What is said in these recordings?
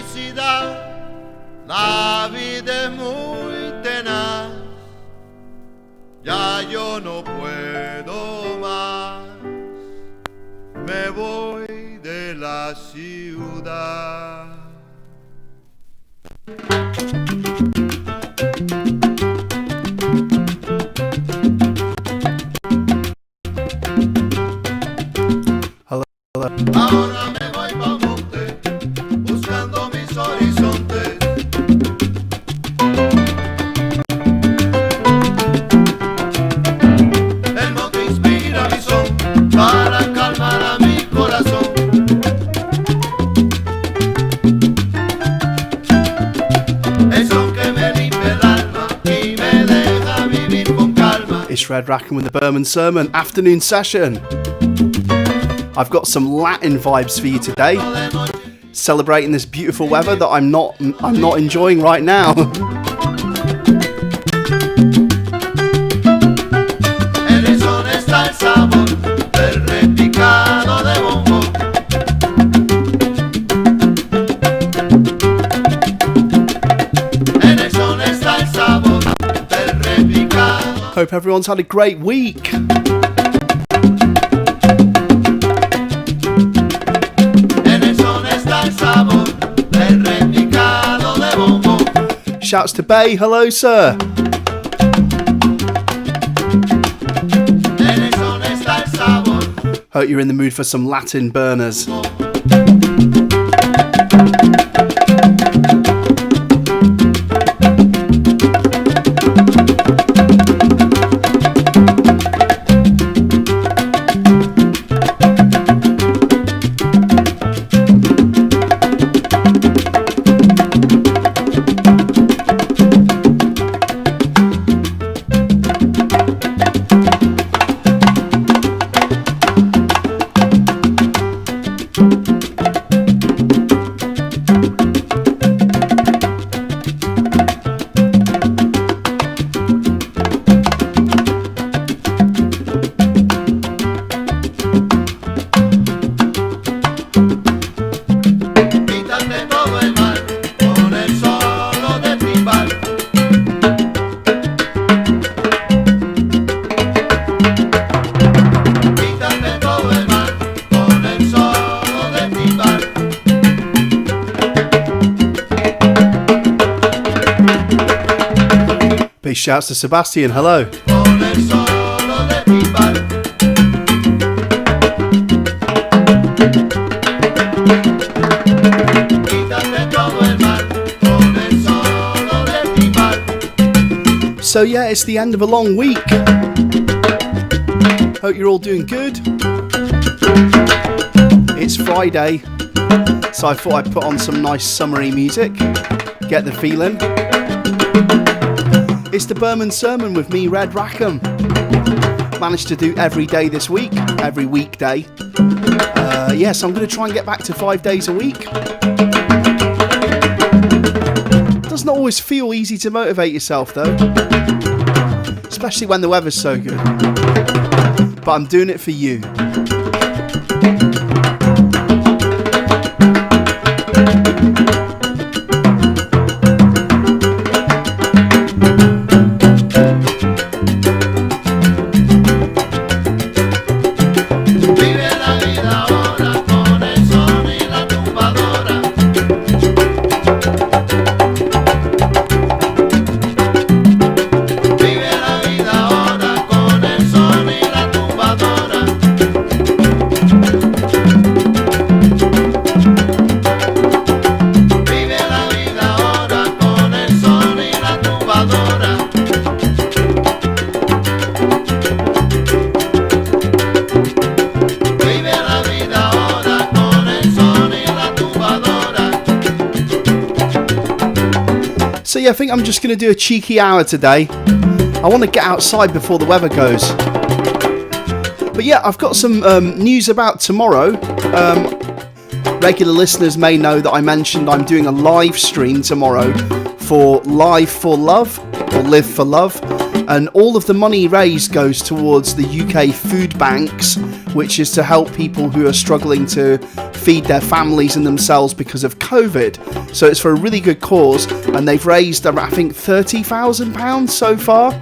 felicidad, la vida es muy tenaz, ya yo no puedo más, me voy de la ciudad. Ahora me voy pa' monte, buscando mis horizontes. El monte inspira mi son para calmar a mi corazón. El son que me limpia el alma y me deja vivir con calma. It's Red Rackham with the Berman Sermon afternoon session. I've got some Latin vibes for you today, celebrating this beautiful weather that I'm not enjoying right now. En el son está el sabor del repicado de bombo. En el son está el sabor del repicado. Hope everyone's had a great week. Shouts to Bay, hello sir. Hope you're in the mood for some Latin burners. Big shouts to Sebastian, hello. So yeah, it's the end of a long week. Hope you're all doing good. It's Friday, so I thought I'd put on some nice summery music, get the feeling. It's the Berman Sermon with me, Red Rackham. Managed to do every day this week, every weekday. So I'm going to try and get back to 5 days a week. Doesn't always feel easy to motivate yourself though, especially when the weather's so good. But I'm doing it for you. So yeah, I think I'm just going to do a cheeky hour today. I want to get outside before the weather goes. But yeah, I've got some news about tomorrow. Regular listeners may know that I mentioned I'm doing a live stream tomorrow for Live for Love, or Live for Love. And all of the money raised goes towards the UK food banks, which is to help people who are struggling to feed their families and themselves because of COVID. So it's for a really good cause, and they've raised, I think, £30,000 so far.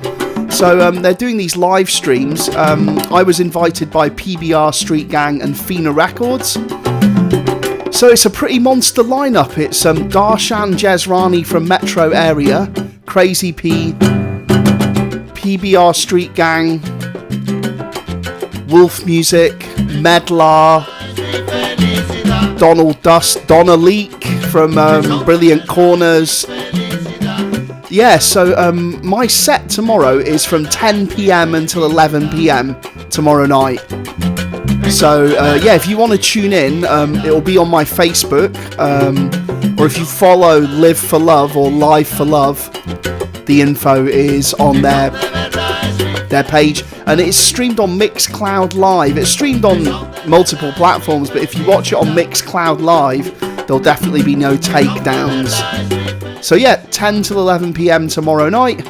So they're doing these live streams. I was invited by PBR Street Gang and Fina Records. So it's a pretty monster lineup. It's Darshan Jezrani from Metro area, Crazy P, PBR Street Gang, Wolf Music, Medlar, Donald Dust, Donna Leak from Brilliant Corners. Yeah, so my set tomorrow is from 10 p.m. until 11 p.m. tomorrow night. So yeah, if you want to tune in, it'll be on my Facebook, or if you follow Live for Love or Live for Love, the info is on their page, and it's streamed on Mixcloud Live. It's streamed on multiple platforms, but if you watch it on Mixcloud Live, there'll definitely be no takedowns. So yeah, 10 till 11 p.m. tomorrow night,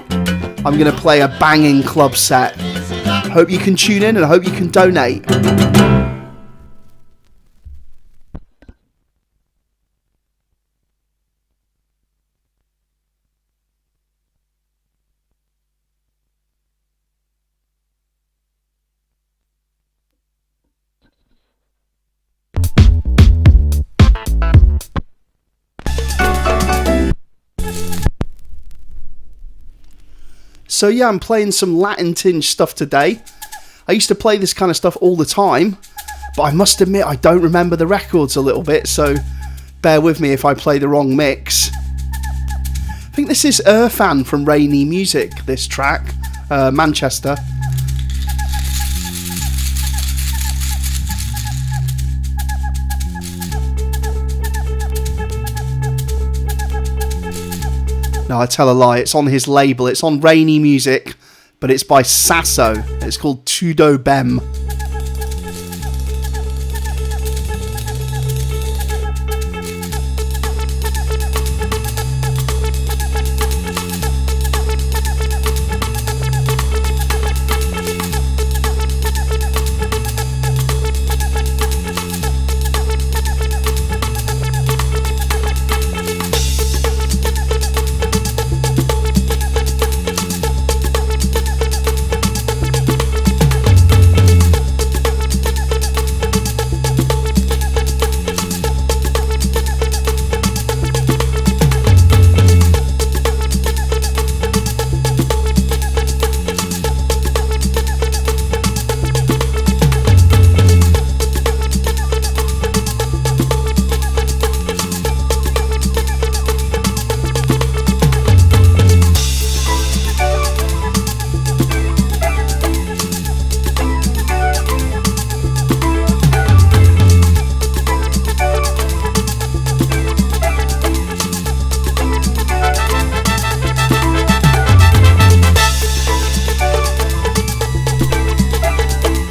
I'm going to play a banging club set. Hope you can tune in and I hope you can donate. So yeah, I'm playing some Latin tinge stuff today. I used to play this kind of stuff all the time, but I must admit I don't remember the records a little bit, so bear with me if I play the wrong mix. I think this is Irfan from Rainy Music, this track, Manchester. No, I tell a lie, it's on his label, it's on Rainy Music, but it's by Sasso. It's called Tudo Bem.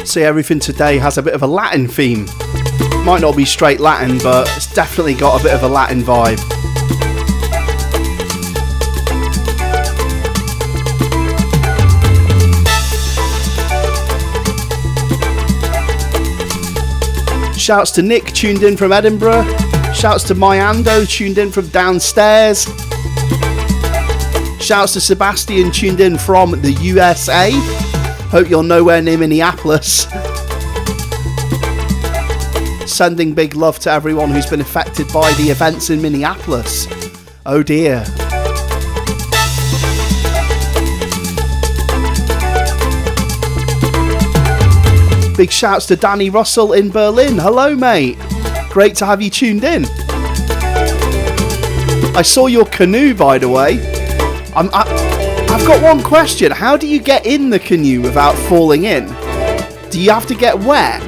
See, everything today has a bit of a Latin theme. Might not be straight Latin, but it's definitely got a bit of a Latin vibe. Shouts to Nick, tuned in from Edinburgh. Shouts to Myando, tuned in from downstairs. Shouts to Sebastian, tuned in from the USA. Hope you're nowhere near Minneapolis. Sending big love to everyone who's been affected by the events in Minneapolis. Oh dear. Big shouts to Danny Russell in Berlin. Hello, mate. Great to have you tuned in. I saw your canoe, by the way. I've got one question. How do you get in the canoe without falling in? Do you have to get wet?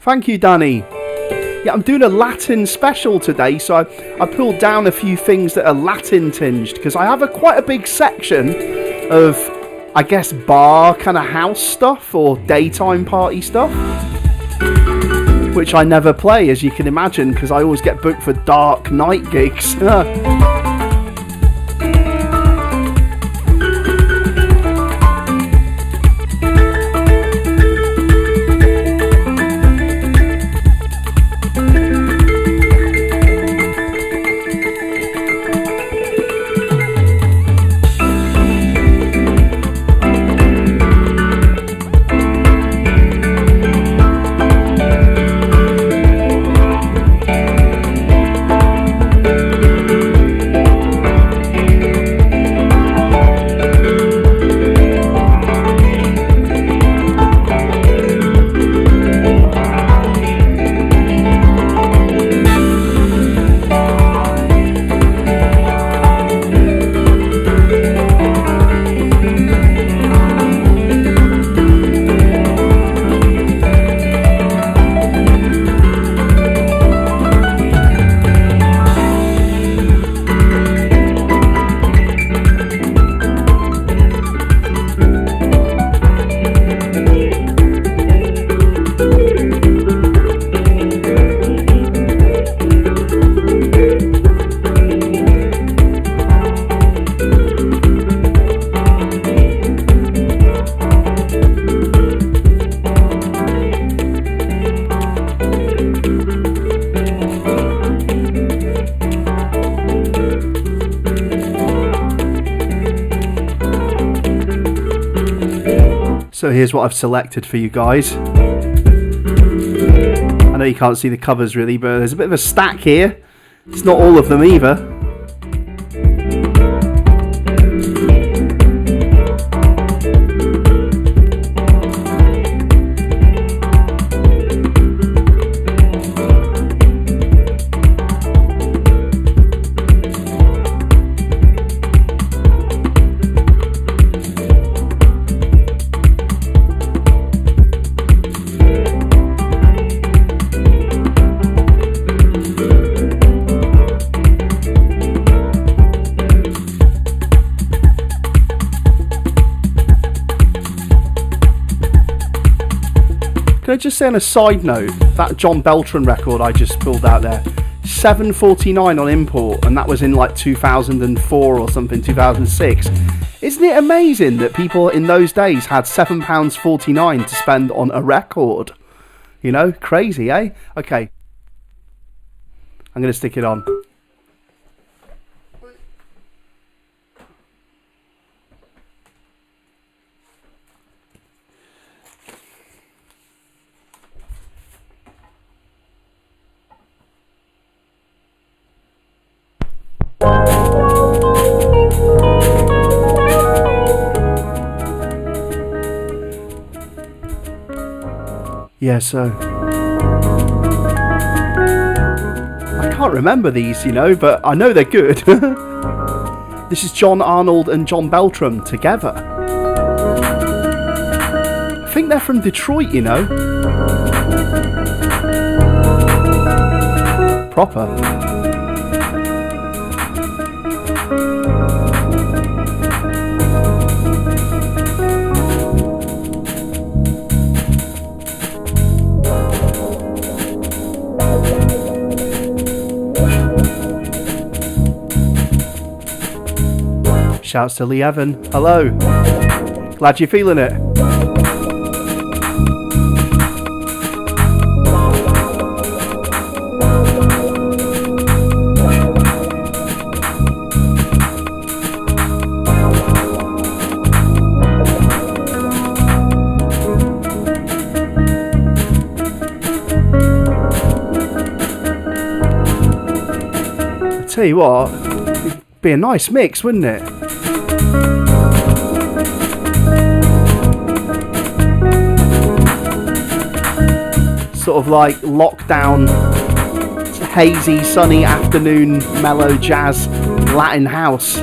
Thank you, Danny. Yeah, I'm doing a Latin special today, so I pulled down a few things that are Latin tinged, because I have quite a big section of, I guess, bar kind of house stuff or daytime party stuff, which I never play, as you can imagine, because I always get booked for dark night gigs. So here's what I've selected for you guys. I know you can't see the covers really, but there's a bit of a stack here. It's not all of them either. Can I just say on a side note, that John Beltran record I just pulled out there, $7.49 on import, and that was in like 2004 or something, 2006. Isn't it amazing that people in those days had £7.49 to spend on a record? You know, crazy, eh? Okay, I'm going to stick it on. Yeah, so I can't remember these, you know, but I know they're good. This is John Arnold and John Beltran together. I think they're from Detroit, you know. Proper. Shouts to Lee Evan. Hello. Glad you're feeling it. I tell you what, it'd be a nice mix, wouldn't it? Sort of like lockdown, hazy, sunny afternoon, mellow jazz, Latin house.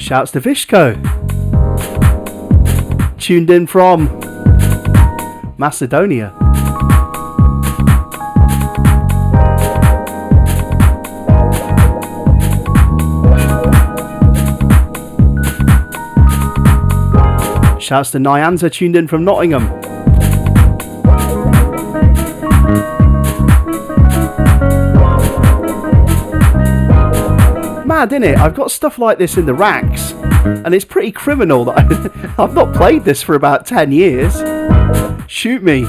Shouts to Vishko. Tuned in from Macedonia. Shouts to Nyanza, tuned in from Nottingham. Mad, innit? I've got stuff like this in the racks, and it's pretty criminal that I've not played this for about 10 years. Shoot me.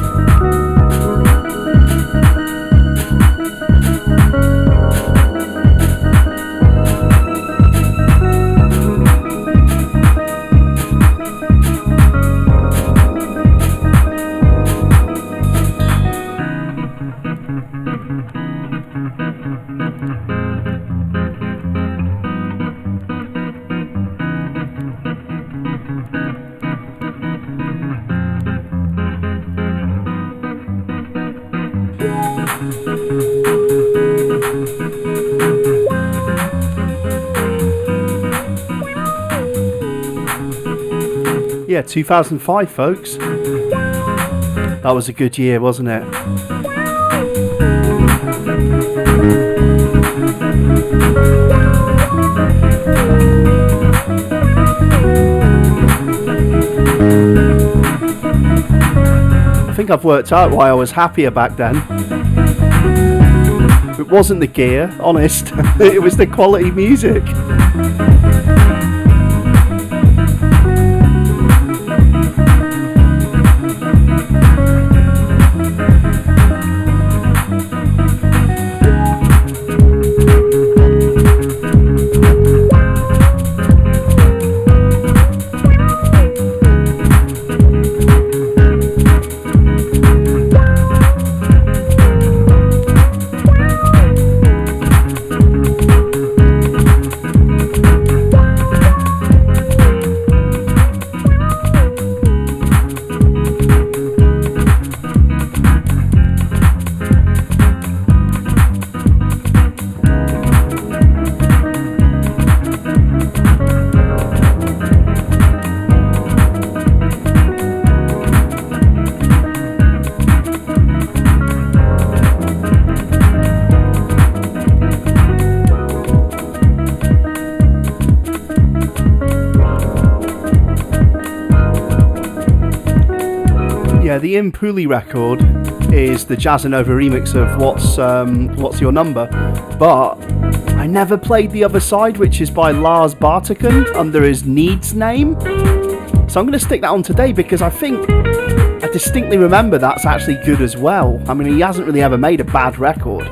Yeah, 2005, folks. That was a good year, wasn't it? I think I've worked out why I was happier back then. It wasn't the gear, honest. It was the quality music. The Impuli record is the Jazzanova remix of What's Your Number, but I never played the other side, which is by Lars Bartoken under his Needs name. So I'm going to stick that on today because I think I distinctly remember that's actually good as well. I mean, he hasn't really ever made a bad record.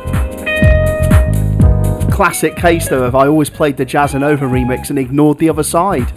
Classic case though of I always played the Jazzanova remix and ignored the other side.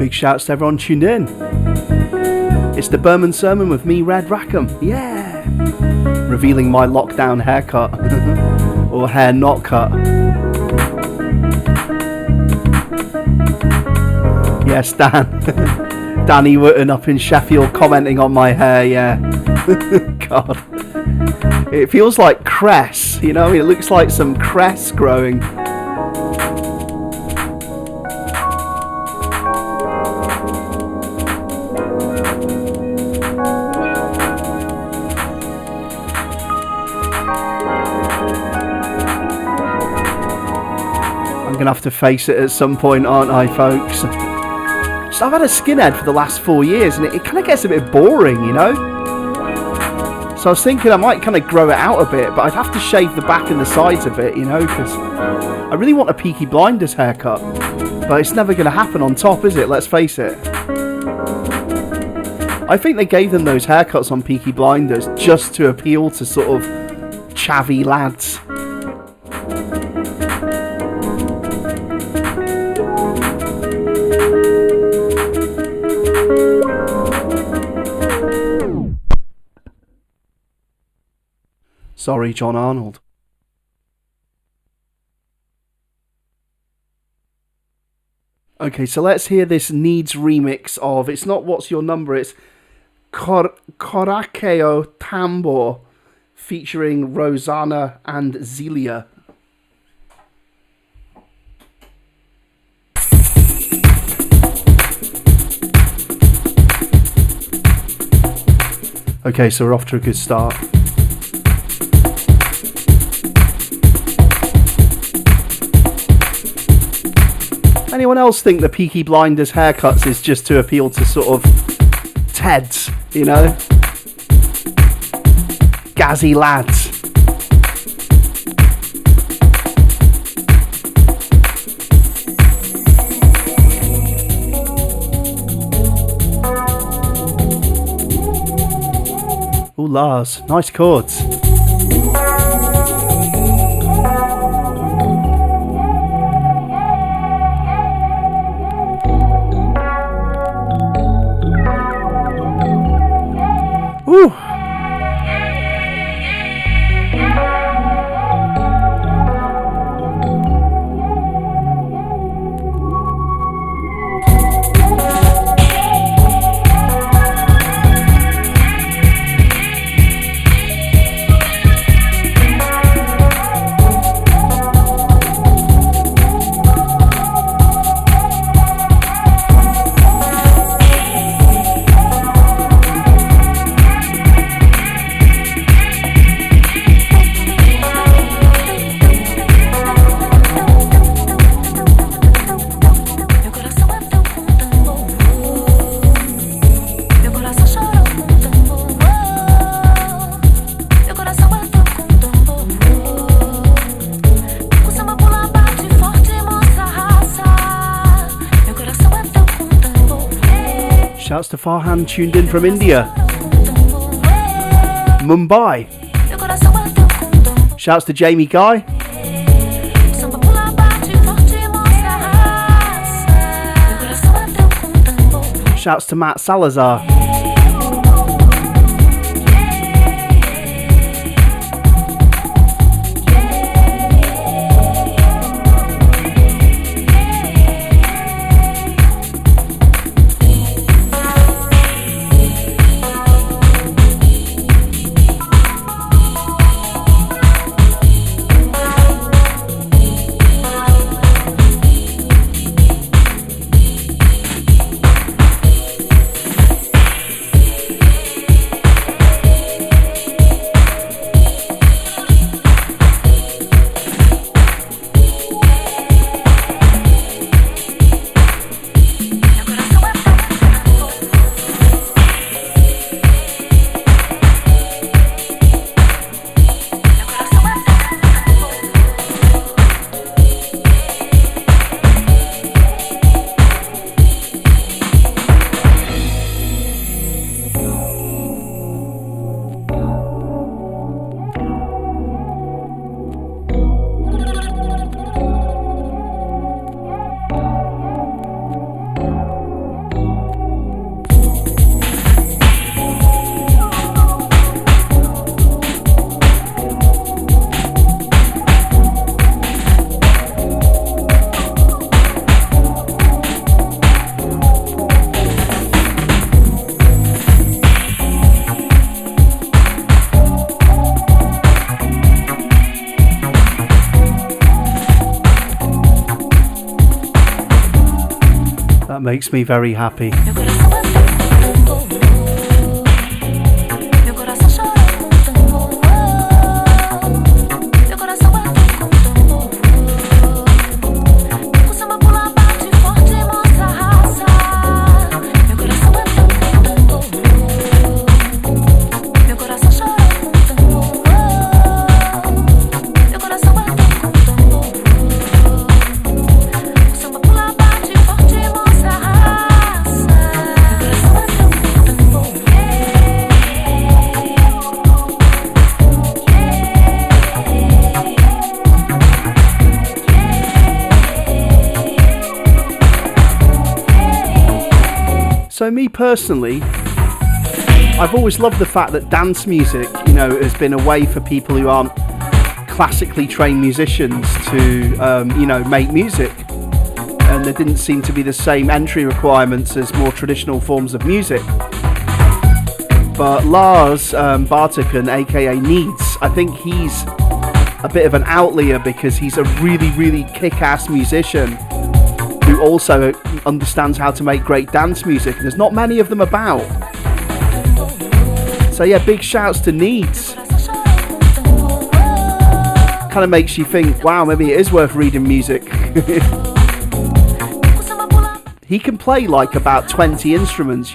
Shouts to everyone tuned in. It's the Berman Sermon with me, Red Rackham. Yeah! Revealing my lockdown haircut. Or hair not cut. Yes, Dan. Danny Wotton up in Sheffield commenting on my hair, yeah. God. It feels like cress, you know? It looks like some cress growing. Gonna have to face it at some point, aren't I, folks? So I've had a skinhead for the last 4 years and it kind of gets a bit boring, you know? So I was thinking I might kind of grow it out a bit, but I'd have to shave the back and the sides a bit, you know, because I really want a Peaky Blinders haircut. But it's never going to happen on top, is it? Let's face it. I think they gave them those haircuts on Peaky Blinders just to appeal to sort of chavvy lads. Sorry, John Arnold. Okay, so let's hear this Needs remix of, it's not What's Your Number, it's Corakeo Tambor featuring Rosanna and Zelia. Okay, so we're off to a good start. Anyone else think the Peaky Blinders haircuts is just to appeal to sort of Teds, you know? Gazzy lads. Ooh, Lars, nice chords. Ooh. Shouts to Farhan, tuned in from India. Mumbai. Shouts to Jamie Guy. Shouts to Matt Salazar. That makes me very happy. So me personally, I've always loved the fact that dance music, has been a way for people who aren't classically trained musicians to, make music. And there didn't seem to be the same entry requirements as more traditional forms of music. But Lars Bartoken, aka Needs, I think he's a bit of an outlier because he's a really, really kick-ass musician who also understands how to make great dance music. And there's not many of them about. So yeah, big shouts to Needs. Kind of makes you think, wow, maybe it is worth reading music. He can play like about 20 instruments,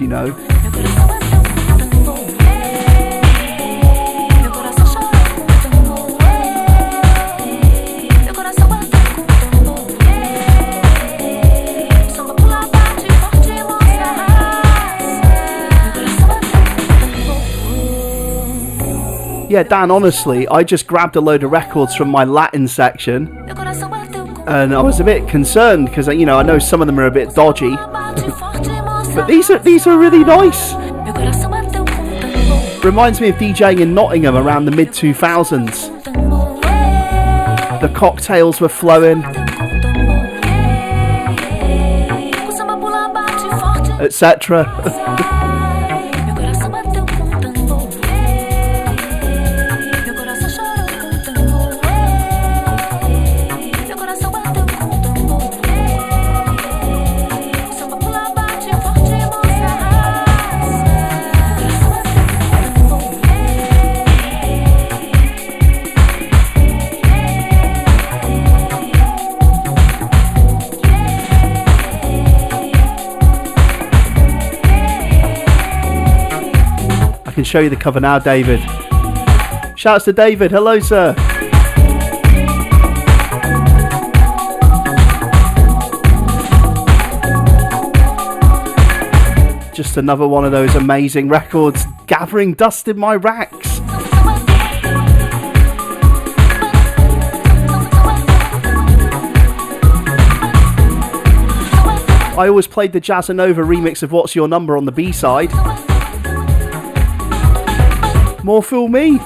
Yeah, Dan, honestly, I just grabbed a load of records from my Latin section and I was a bit concerned because, I know some of them are a bit dodgy. But these are really nice. Reminds me of DJing in Nottingham around the mid-2000s. The cocktails were flowing, etc. I can show you the cover now, David. Shouts to David. Hello, sir. Just another one of those amazing records gathering dust in my racks. I always played the Jazzanova remix of What's Your Number on the B-side. More fool me.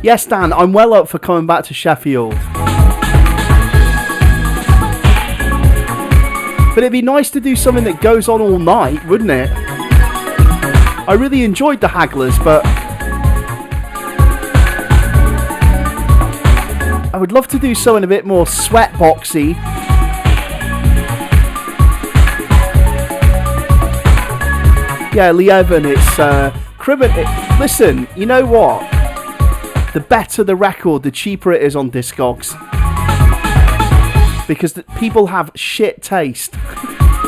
Yes, Dan, I'm well up for coming back to Sheffield. But it'd be nice to do something that goes on all night, wouldn't it? I really enjoyed the Hagglers, but I would love to do something a bit more sweatboxy. Yeah, Lee Evan, it's criminal. Listen, you know what? The better the record, the cheaper it is on Discogs. Because people have shit taste.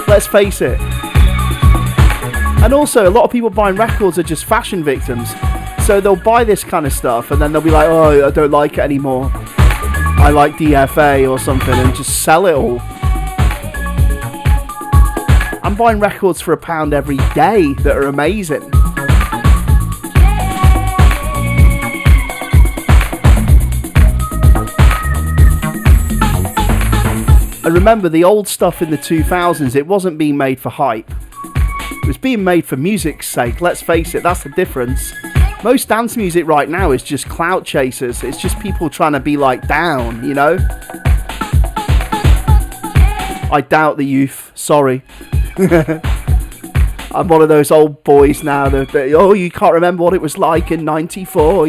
Let's face it. And also, a lot of people buying records are just fashion victims. So they'll buy this kind of stuff and then they'll be like, oh, I don't like it anymore. I like DFA or something, and just sell it all. I'm buying records for £1 every day that are amazing. And remember, the old stuff in the 2000s, it wasn't being made for hype. It was being made for music's sake. Let's face it, that's the difference. Most dance music right now is just clout chasers. It's just people trying to be like down, I doubt the youth. Sorry. I'm one of those old boys now that oh, you can't remember what it was like in 94,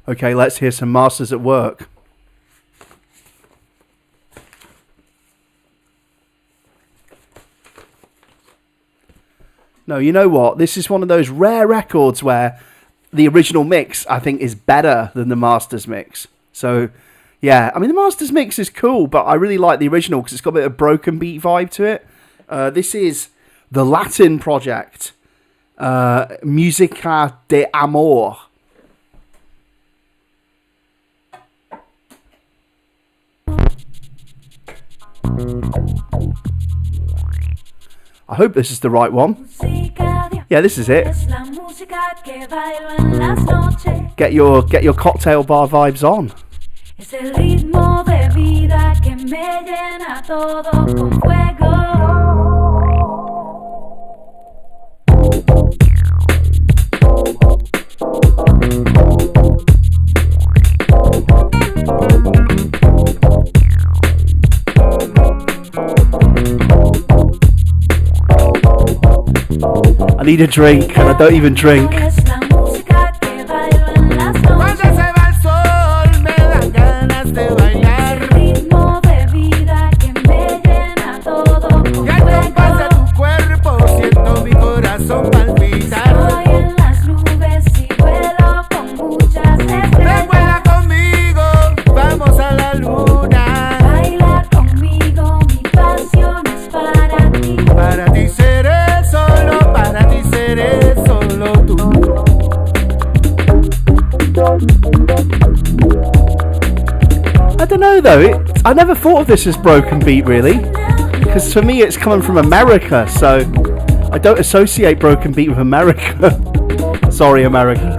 Okay, let's hear some Masters at Work. No, you know what? This is one of those rare records where the original mix, I think, is better than the Masters mix. So, yeah. I mean, the Masters mix is cool, but I really like the original because it's got a bit of broken beat vibe to it. This is the Latin project. Musica de Amor. I hope this is the right one. Yeah, this is it. Get your cocktail bar vibes on. Es el ritmo de vida que me llena todo con fuego. I need a drink and I don't even drink. I don't know though, I never thought of this as broken beat really, because for me it's coming from America, so I don't associate broken beat with America. Sorry, America.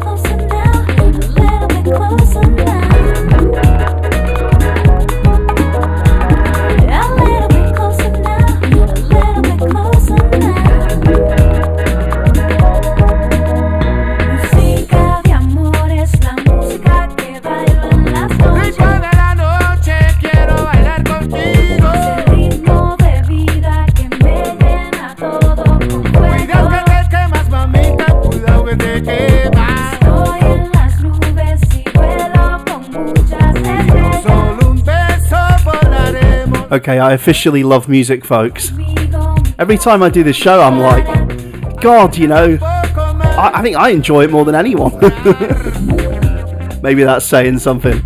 Okay, I officially love music, folks. Every time I do this show, I'm like, God, you know, I think I enjoy it more than anyone. Maybe that's saying something.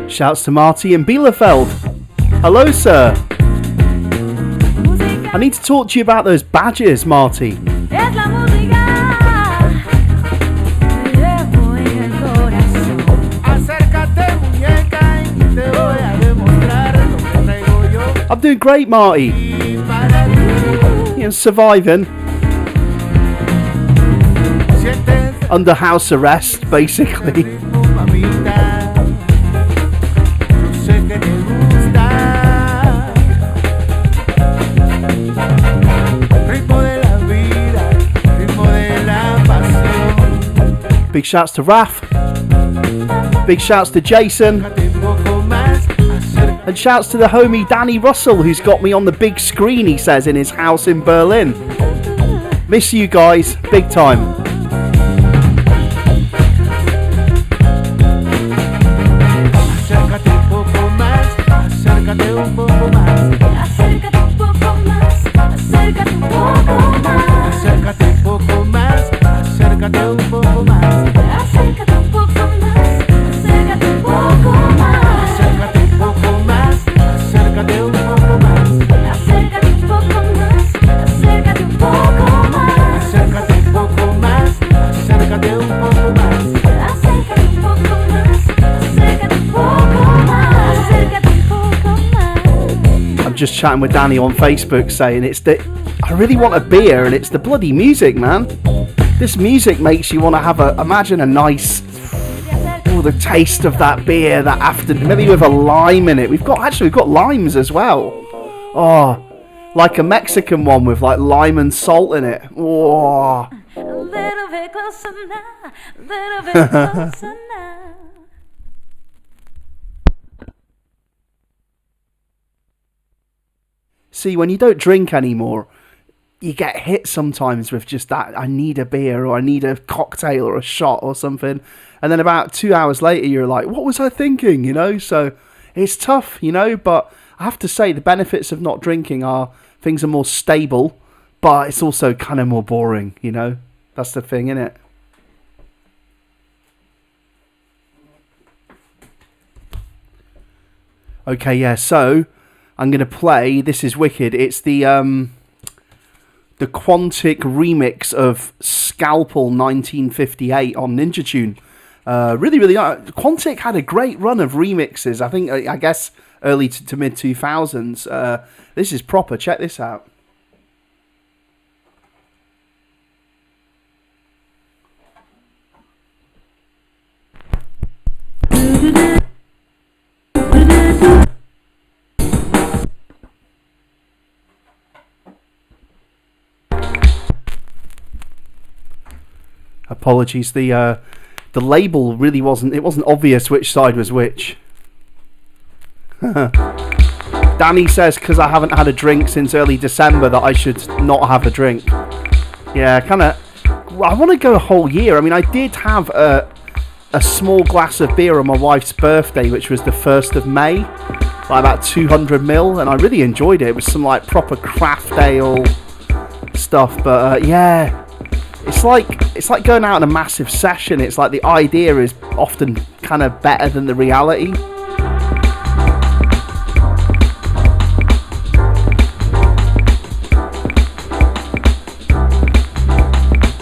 Shouts to Marty in Bielefeld. Hello, sir. I need to talk to you about those badges, Marty. I'm doing great, Marty. You know, surviving. Under house arrest, basically. Big shouts to Raf. Big shouts to Jason. And shouts to the homie Danny Russell, who's got me on the big screen, he says, in his house in Berlin. Miss you guys, big time. Just chatting with Danny on Facebook saying I really want a beer and it's the bloody music, man. This music makes you want to have imagine a nice, the taste of that beer that afternoon, maybe with a lime in it. We've got limes as well. Oh, like a Mexican one with like lime and salt in it. Oh. A little bit closer now, a little bit closer now. See, when you don't drink anymore, you get hit sometimes with just that, I need a beer or I need a cocktail or a shot or something. And then about 2 hours later, you're like, what was I thinking, you know? So it's tough, you know, but I have to say the benefits of not drinking are things are more stable, but it's also kind of more boring, you know? That's the thing, innit? Okay, yeah, so I'm going to play, this is wicked, it's the Quantic remix of Scalpel 1958 on Ninja Tune. Really, Quantic had a great run of remixes, I guess early to mid 2000s. This is proper, check this out. Apologies, the label really wasn't obvious which side was which. Danny says because I haven't had a drink since early December that I should not have a drink. Yeah, I want to go a whole year. I mean, I did have a small glass of beer on my wife's birthday, which was the 1st of May, like about 200ml, and I really enjoyed it. It was some like proper craft ale stuff, but yeah. It's like going out on a massive session. It's like the idea is often kind of better than the reality.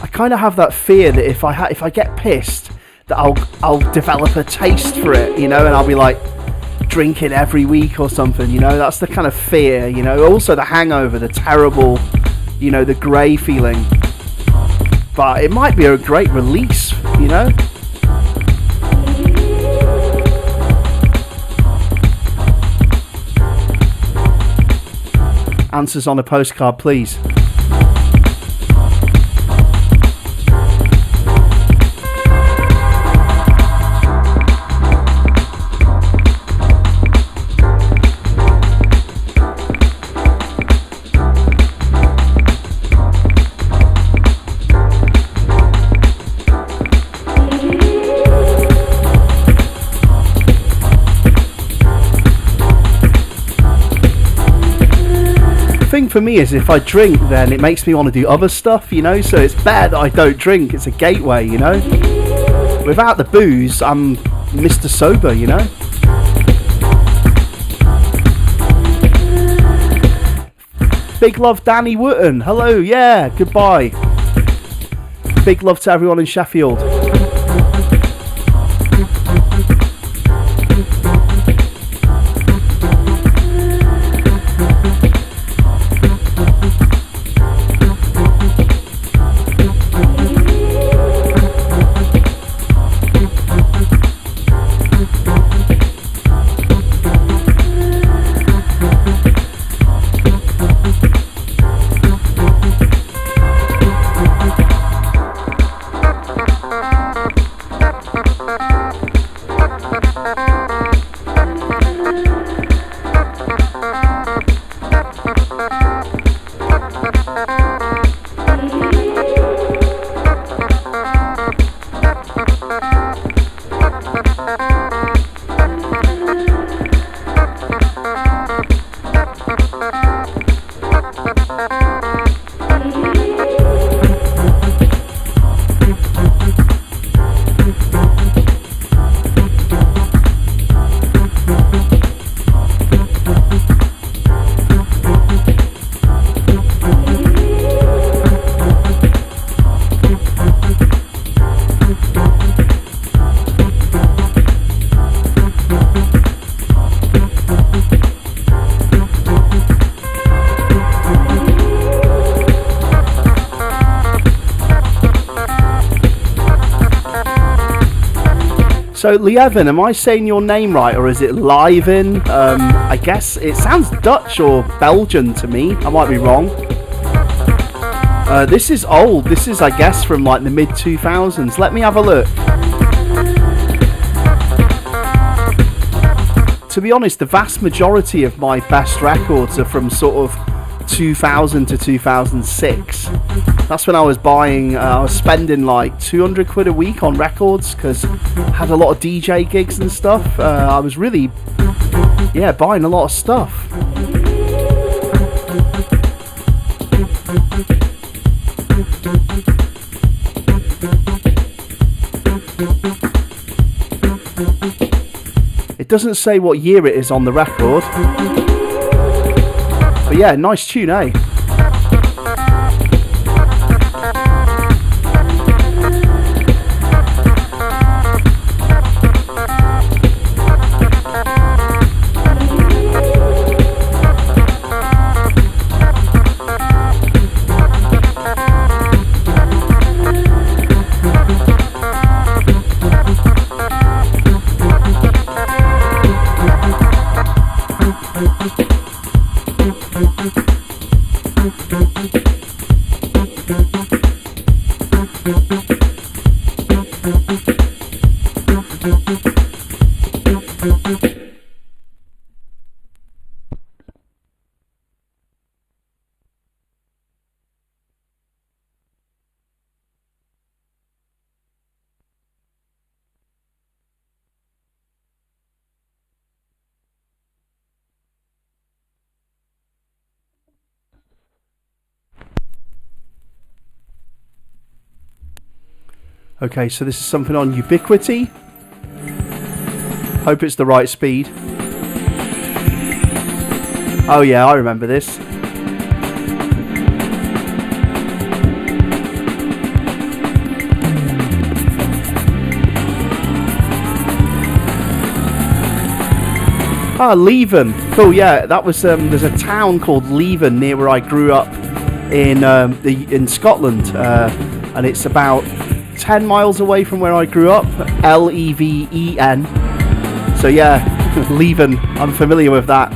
I kind of have that fear that if I get pissed, that I'll develop a taste for it, you know, and I'll be like drinking every week or something, you know. That's the kind of fear, you know. Also the hangover, the terrible, you know, the grey feeling. But it might be a great release, you know? Answers on a postcard, please. For me is if I drink, then it makes me want to do other stuff, you know, so it's better that I don't drink. It's a gateway, you know. Without the booze, I'm Mr. Sober, you know. Big love, Danny Wooten. Hello, yeah, goodbye. Big love to everyone in Sheffield. So, Lieven, am I saying your name right, or is it Lieven? I guess it sounds Dutch or Belgian to me. I might be wrong. This is old. This is, I guess, from like the mid-2000s. Let me have a look. to be honest, the vast majority of my best records are from sort of 2000 to 2006. That's when I was buying, I was spending like 200 quid a week on records because I had a lot of DJ gigs and stuff. I was really, buying a lot of stuff. It doesn't say what year it is on the record. But yeah, nice tune, eh? Okay, so this is something on Ubiquity. Hope it's the right speed. Oh yeah, I remember this. Ah, Leven. Cool, yeah, that was, there's a town called Leven near where I grew up in Scotland. And it's about 10 miles away from where I grew up. Leven. So yeah, Leven, I'm familiar with that.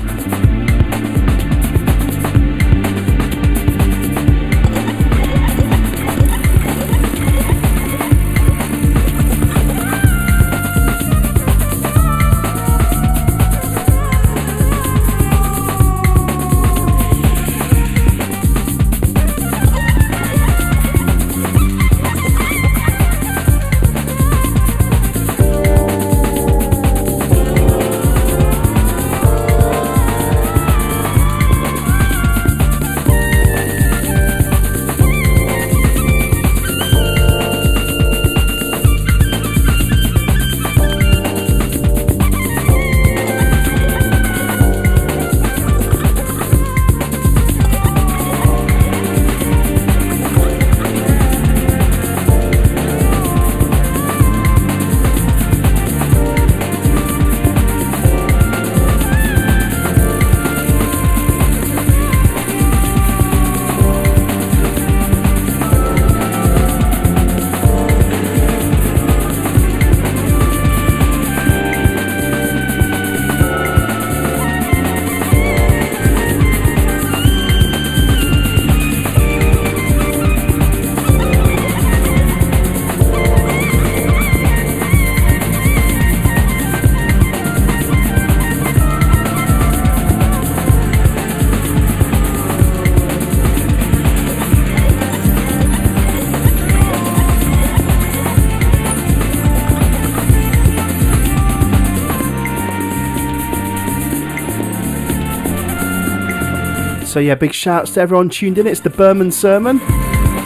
So yeah, big shouts to everyone tuned in. It's the Berman Sermon.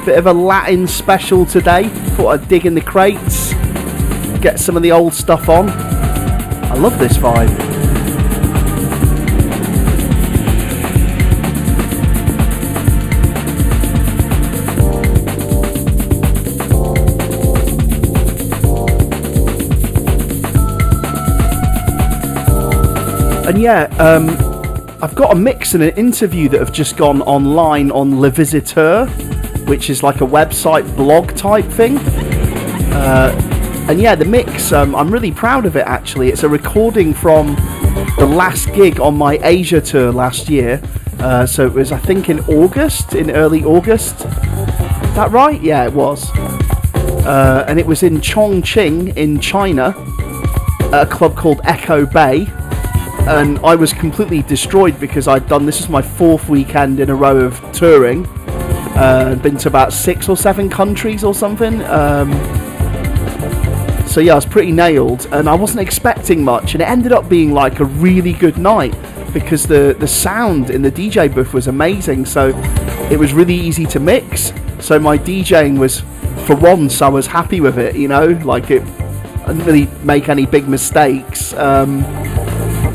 Bit of a Latin special today. Thought I'd dig in the crates, get some of the old stuff on. I love this vibe. And yeah, I've got a mix and an interview that have just gone online on Le Visiteur, which is like a website blog type thing. And yeah, the mix, I'm really proud of it actually. It's a recording from the last gig on my Asia tour last year. So it was, I think, in early August. Is that right? Yeah, it was. And it was in Chongqing in China, at a club called Echo Bay. and I was completely destroyed because this is my 4th weekend in a row of touring. Been to about 6 or 7 countries or something. So yeah, I was pretty nailed, and I wasn't expecting much, and it ended up being like a really good night because the sound in the DJ booth was amazing, so it was really easy to mix. So my DJing was, for once, I was happy with it, you know, like I didn't really make any big mistakes.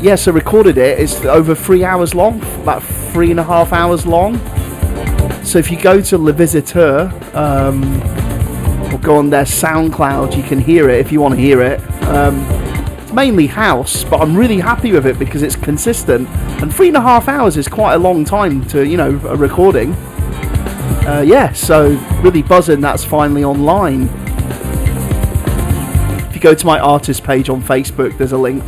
Yeah, so recorded it. It's over 3 hours long, about 3.5 hours long. So if you go to Le Visiteur, or go on their SoundCloud, you can hear it if you want to hear it. It's mainly house, but I'm really happy with it because it's consistent, and 3.5 hours is quite a long time to, you know, a recording. Yeah, so really buzzing that's finally online. If you go to my artist page on Facebook, there's a link.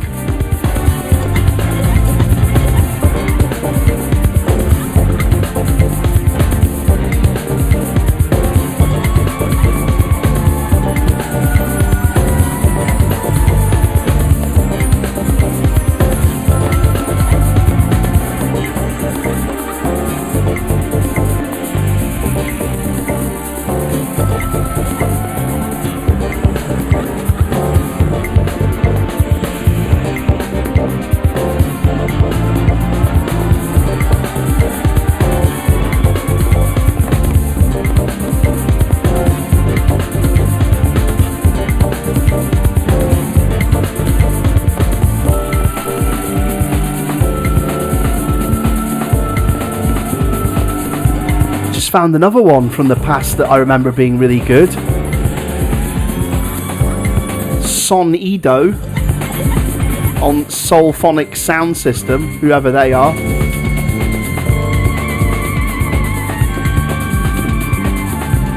Found another one from the past that I remember being really good. Sonido on Soulphonic Sound System, whoever they are.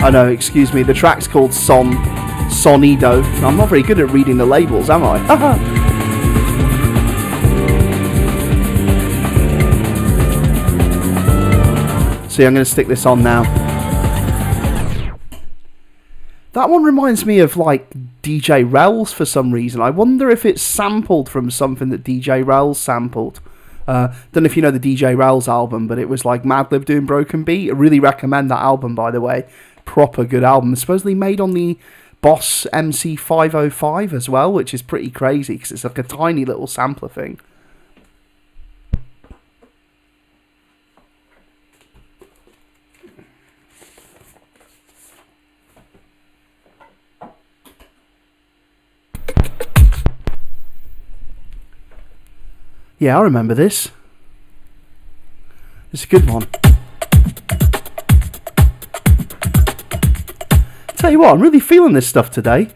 Oh no, excuse me, the track's called Sonido. I'm not very good at reading the labels, am I? See, I'm going to stick this on now. That one reminds me of like DJ Rel's for some reason. I wonder if it's sampled from something that DJ Rel sampled. Don't know if you know the DJ Rel's album, but it was like Madlib doing Broken Beat. I really recommend that album, by the way. Proper good album. It's supposedly made on the Boss MC505 as well, which is pretty crazy because it's like a tiny little sampler thing. Yeah, I remember this. It's a good one. Tell you what, I'm really feeling this stuff today.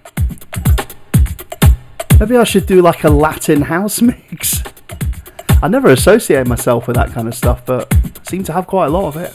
Maybe I should do like a Latin house mix. I never associate myself with that kind of stuff, but I seem to have quite a lot of it.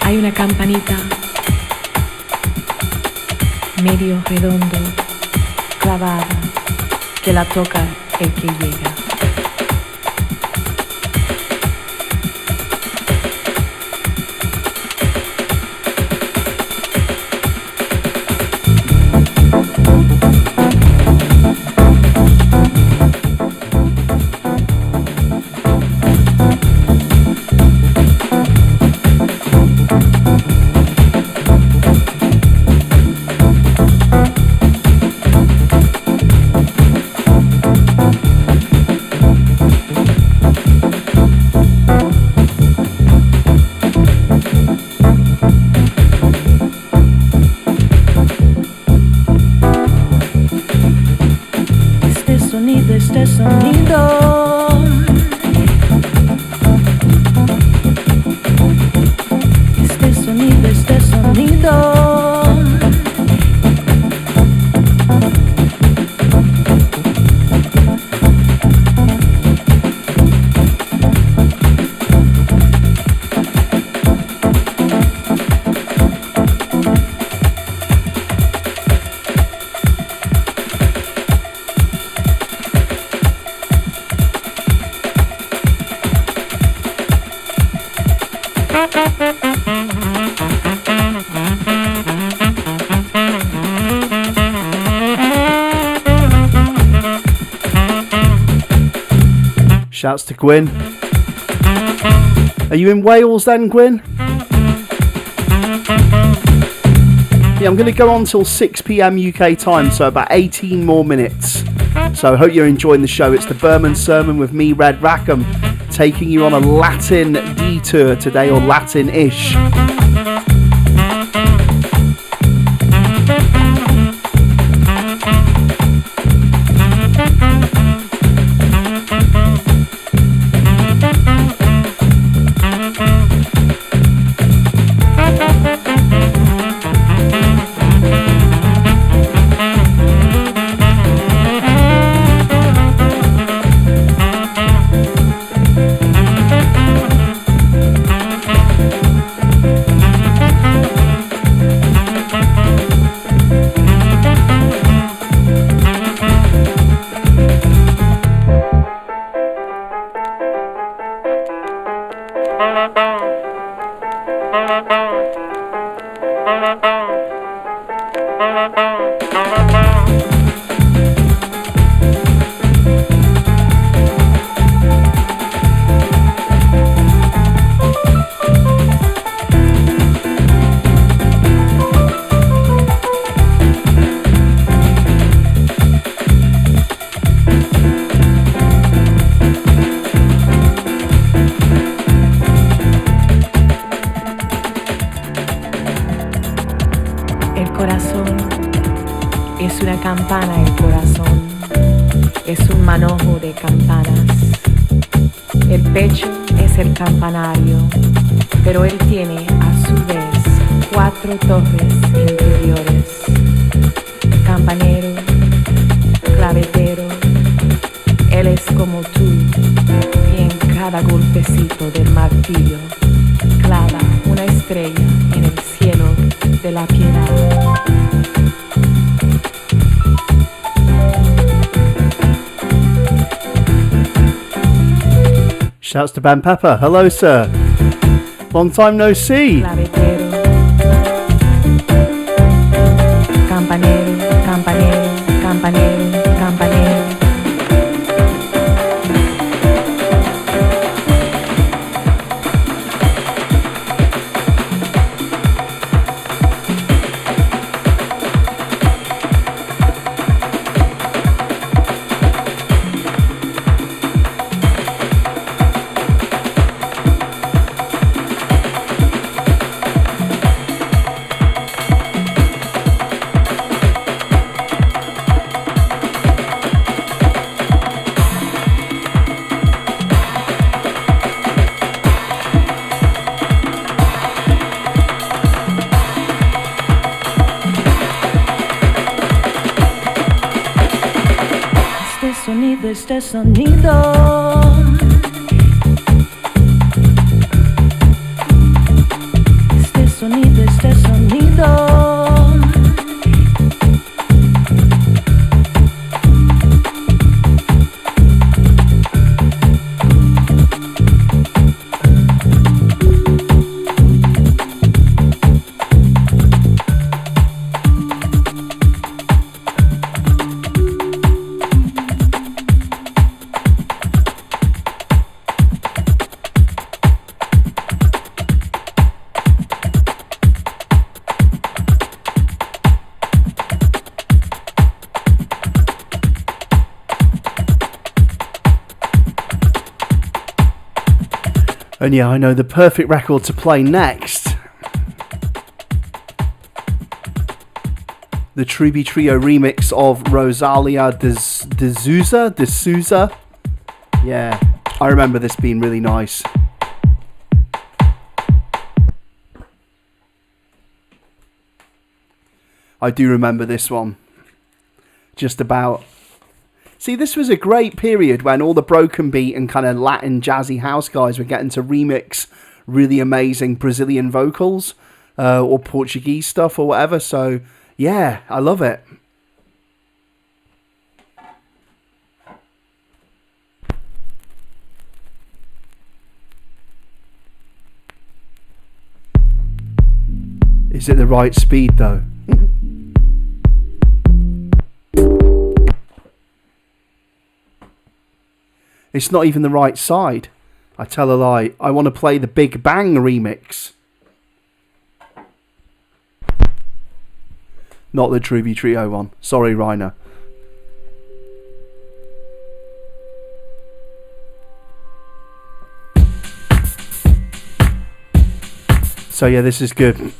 Hay una campanita medio redondo, clavada, que la toca el que llega. Shouts to Gwyn. Are you in Wales then, Gwyn? Yeah, I'm going to go on till 6 p.m. UK time, so about 18 more minutes. So I hope you're enjoying the show. It's the Berman Sermon with me, Red Rackham, taking you on a Latin detour today, or Latin-ish. Campana el corazón, es un manojo de campanas. El pecho es el campanario, pero él tiene a su vez 4 torres interiores. Campanero, clavetero, él es como tú, y en cada golpecito del martillo clava una estrella en el cielo de la piedad. Shouts to Ben Pepper. Hello, sir. Long time no see. Clavetero, campanero, campanero, campanero, campanero. Este sonido, este sonido, este sonido. And yeah, I know the perfect record to play next. The Truby Trio remix of Rosalia de Souza. Yeah, I remember this being really nice. I do remember this one. Just about. See, this was a great period when all the broken beat and kind of Latin jazzy house guys were getting to remix really amazing Brazilian vocals or Portuguese stuff or whatever. So, yeah, I love it. Is it the right speed though? It's not even the right side. I tell a lie. I want to play the Big Bang remix. Not the Truby Trio one. Sorry, Reiner. So yeah, this is good.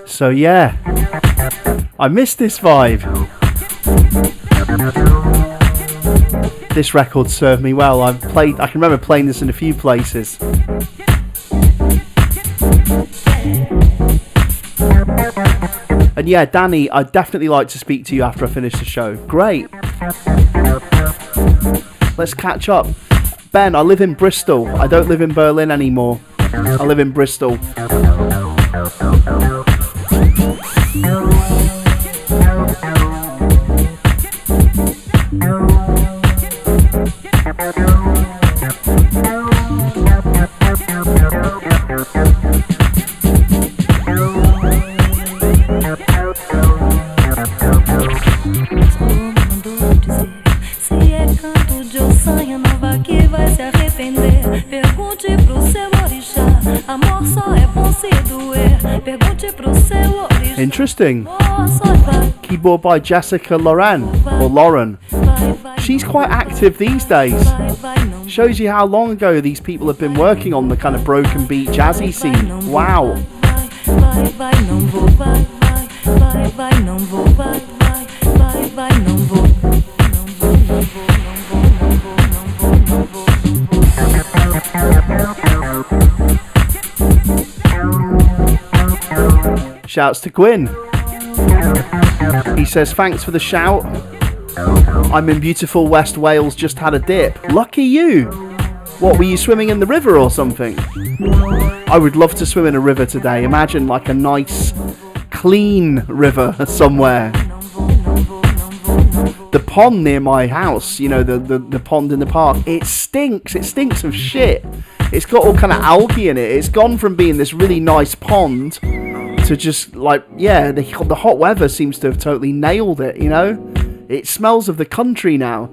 So yeah, I missed this vibe. This record served me well. I can remember playing this in a few places. And yeah, Danny, I'd definitely like to speak to you after I finish the show. Great. Let's catch up. Ben, I live in Bristol. I don't live in Berlin anymore. I live in Bristol. Interesting. Keyboard by Jessica Lauren. She's quite active these days. Shows you how long ago these people have been working on the kind of broken beat jazzy scene. Wow. Shouts to Gwyn. He says, thanks for the shout. I'm in beautiful West Wales, just had a dip. Lucky you. What, were you swimming in the river or something? I would love to swim in a river today. Imagine like a nice, clean river somewhere. The pond near my house, you know, the pond in the park, it stinks. It stinks of shit. It's got all kind of algae in it. It's gone from being this really nice pond to just like, yeah, the hot weather seems to have totally nailed it, you know? It smells of the country now.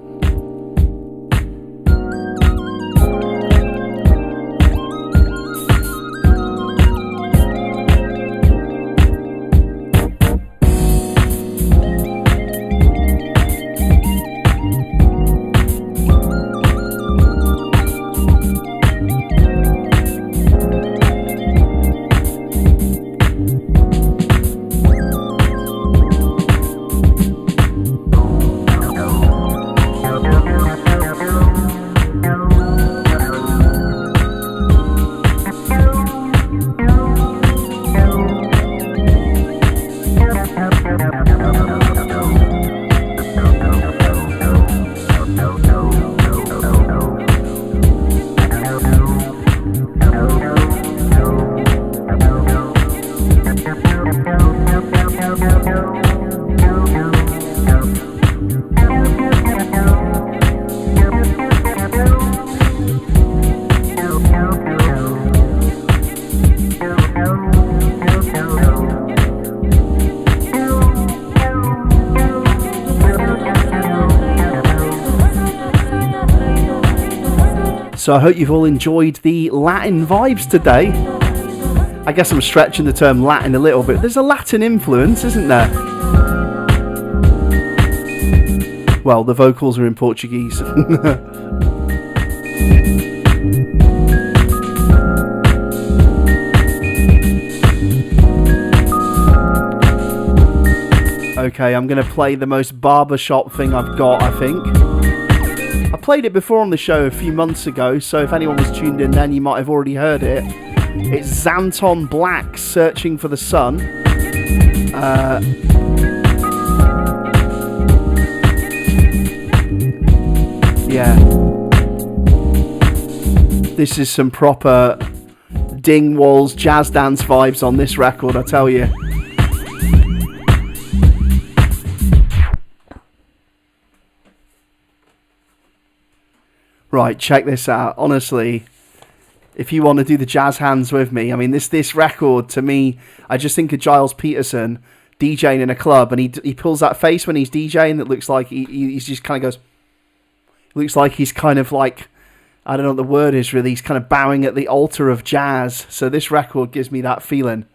So I hope you've all enjoyed the Latin vibes today. I guess I'm stretching the term Latin a little bit. There's a Latin influence, isn't there? Well, the vocals are in Portuguese. Okay, I'm going to play the most barbershop thing I've got, I think. I played it before on the show a few months ago, so if anyone was tuned in then, you might have already heard it. It's Xanton Black, Searching for the Sun. Yeah. This is some proper Dingwalls jazz dance vibes on this record, I tell you. Right, check this out. Honestly, if you want to do the jazz hands with me, I mean, this record, to me, I just think of Giles Peterson DJing in a club, and he pulls that face when he's DJing that looks like he's just kind of goes, looks like he's kind of like, I don't know what the word is really, he's kind of bowing at the altar of jazz. So this record gives me that feeling.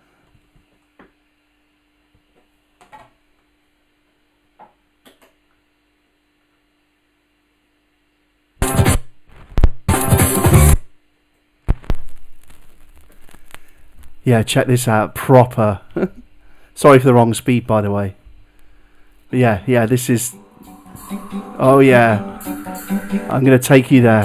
Yeah, check this out. Proper. Sorry for the wrong speed, by the way. But yeah, this is... Oh, yeah. I'm going to take you there.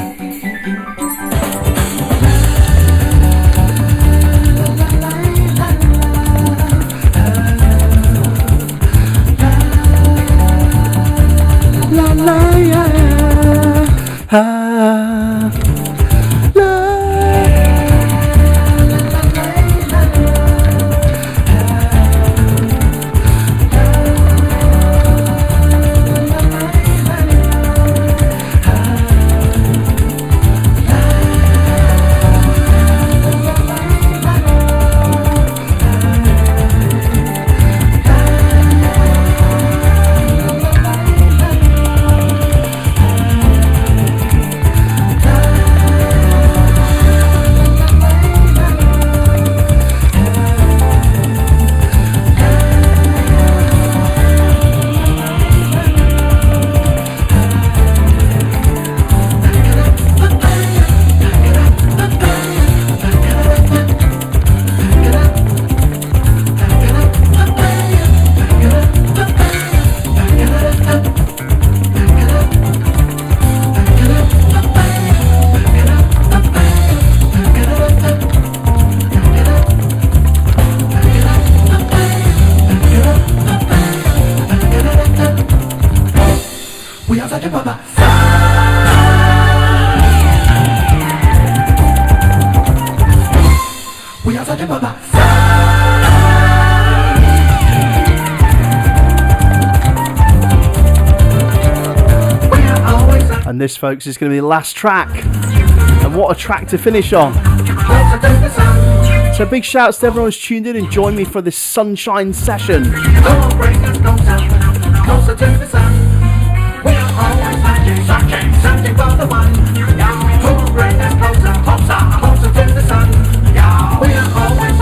La, la, yeah. Ah, la. And this, folks, is going to be the last track. And what a track to finish on. So big shouts to everyone who's tuned in and joined me for this sunshine session. Closer to the sun. We are always searching for the one. Who brings us closer to the sun. We are always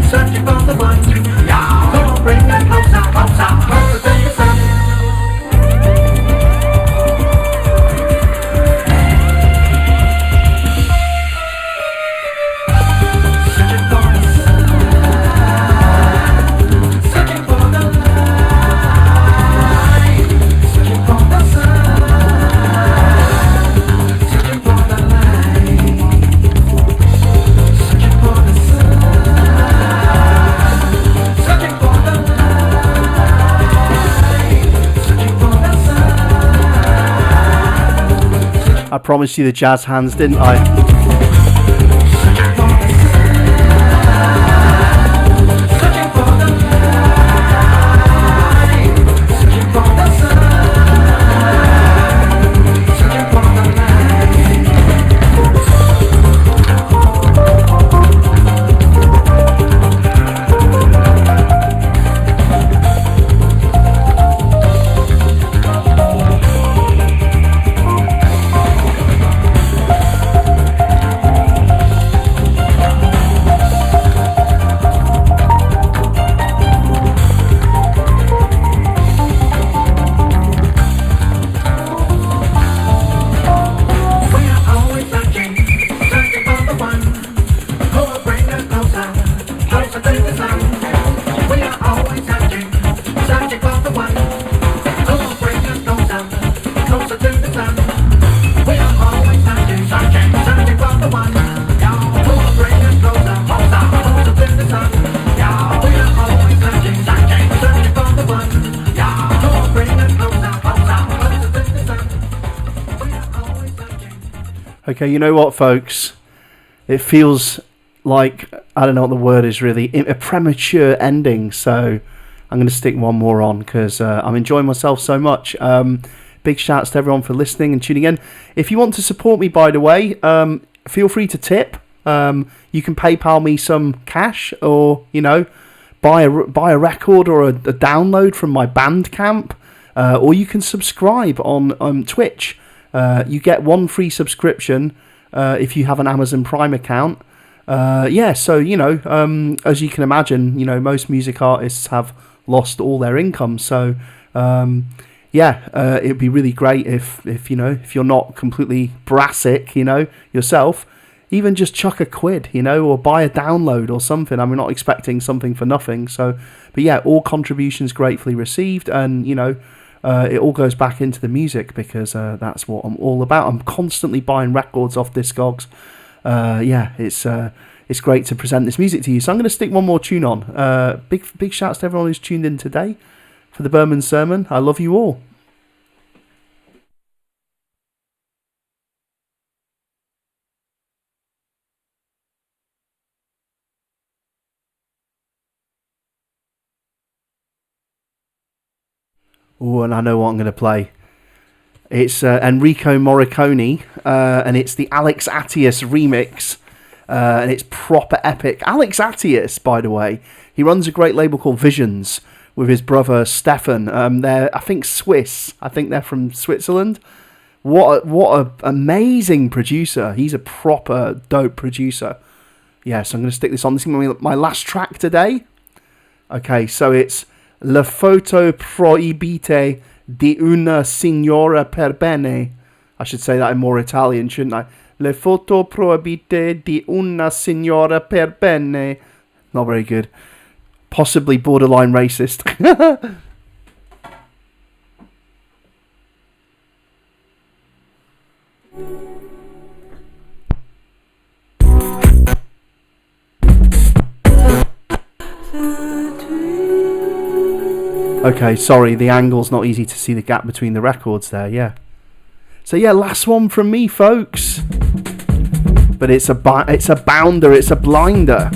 searching for the one. Who brings us closer to the sun. I promised you the jazz hands, didn't I? Okay, you know what, folks? It feels like, I don't know what the word is really, a premature ending, so I'm going to stick one more on because I'm enjoying myself so much. Big shouts to everyone for listening and tuning in. If you want to support me, by the way, feel free to tip. You can PayPal me some cash, or buy a record or a download from my Bandcamp, or you can subscribe on Twitch. You get one free subscription if you have an Amazon Prime account. So as you can imagine, most music artists have lost all their income. So it'd be really great if you're not completely brassic, yourself, even just chuck a quid, or buy a download or something. I'm not expecting something for nothing. So, but yeah, all contributions gratefully received, and it all goes back into the music because that's what I'm all about. I'm constantly buying records off Discogs. It's great to present this music to you. So I'm going to stick one more tune on. Big shouts to everyone who's tuned in today for the Berman Sermon. I love you all. Oh, and I know what I'm going to play. It's Enrico Morricone, and it's the Alex Attias remix, and it's proper epic. Alex Attias, by the way, he runs a great label called Visions with his brother Stefan. They're, I think, Swiss. I think they're from Switzerland. What a amazing producer. He's a proper dope producer. Yeah, so I'm going to stick this on. This is going to be my last track today. Okay, so it's Le foto proibite di una signora per bene. I should say that in more Italian, shouldn't I? Le foto proibite di una signora per bene. Not very good. Possibly borderline racist. Okay, sorry, the angle's not easy to see the gap between the records there, yeah. So yeah, last one from me, folks. But it's a bounder, it's a blinder.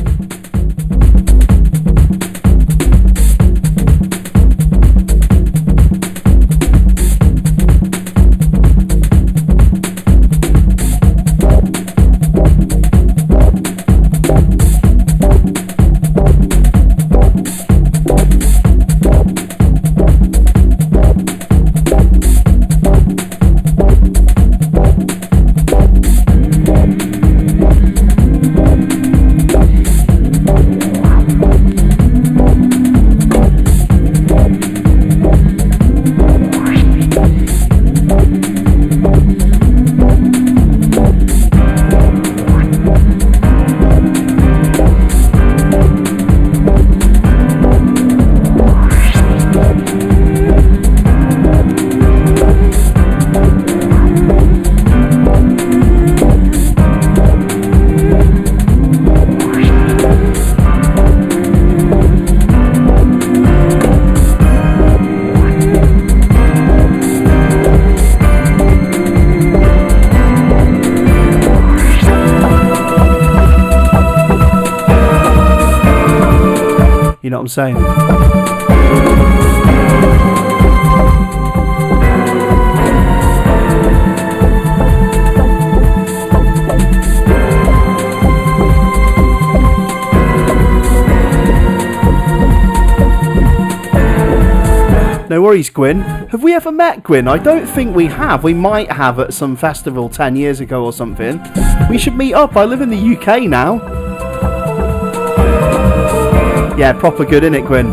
You know what I'm saying? No worries, Gwyn. Have we ever met, Gwyn? I don't think we have. We might have at some festival 10 years ago or something. We should meet up. I live in the UK now. Yeah, proper good, innit, Gwyn?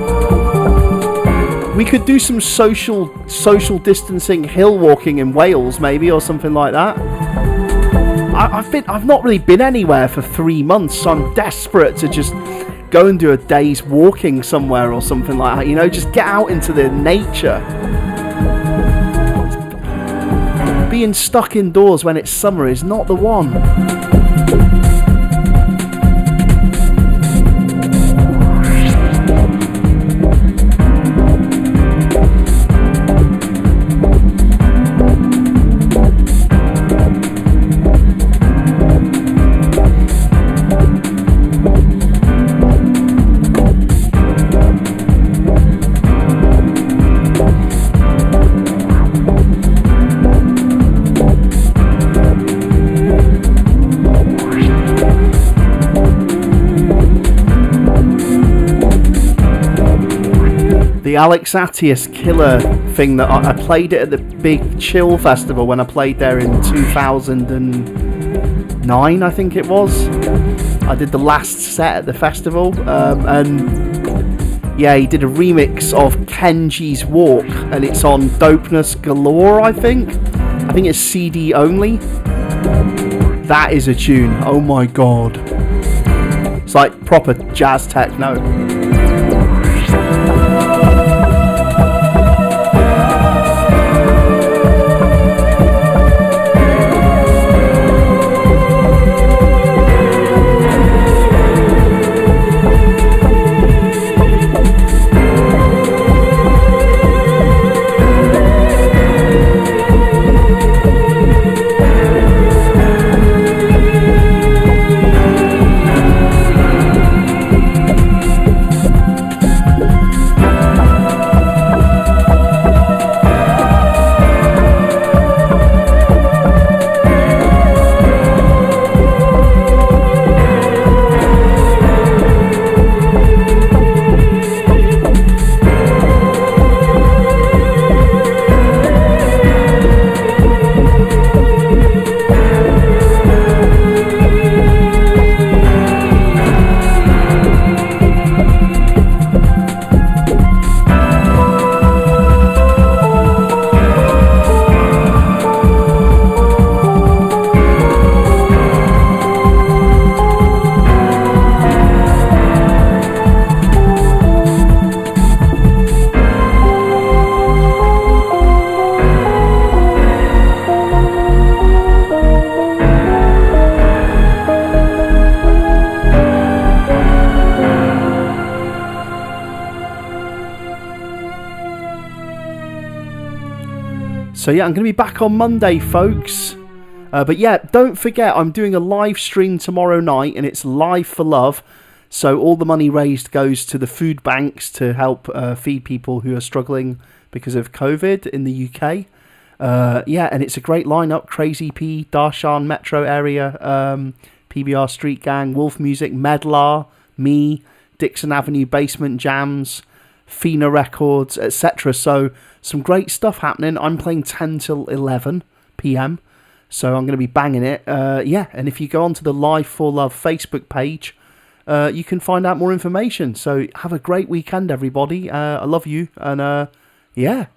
We could do some social distancing hill walking in Wales, maybe, or something like that. I've not really been anywhere for 3 months, so I'm desperate to just go and do a day's walking somewhere or something like that. Just get out into the nature. Being stuck indoors when it's summer is not the one. The Alex Atius Killer thing that I played it at the Big Chill Festival when I played there in 2009, I think it was. I did the last set at the festival, and yeah, he did a remix of Kenji's Walk, and it's on Dopeness Galore, I think. I think it's CD only. That is a tune. Oh my god. It's like proper jazz techno. So yeah, I'm going to be back on Monday, folks. But yeah, don't forget, I'm doing a live stream tomorrow night, and it's Live for Love. So all the money raised goes to the food banks to help feed people who are struggling because of COVID in the UK. Yeah, and it's a great lineup. Crazy P, Darshan Metro area, PBR Street Gang, Wolf Music, Medlar, me, Dixon Avenue Basement Jams, Fina Records, etc. So some great stuff happening. I'm playing 10 till 11 p.m. So I'm going to be banging it. Yeah, and if you go onto the Live for Love Facebook page, you can find out more information. So have a great weekend, everybody. I love you. And yeah,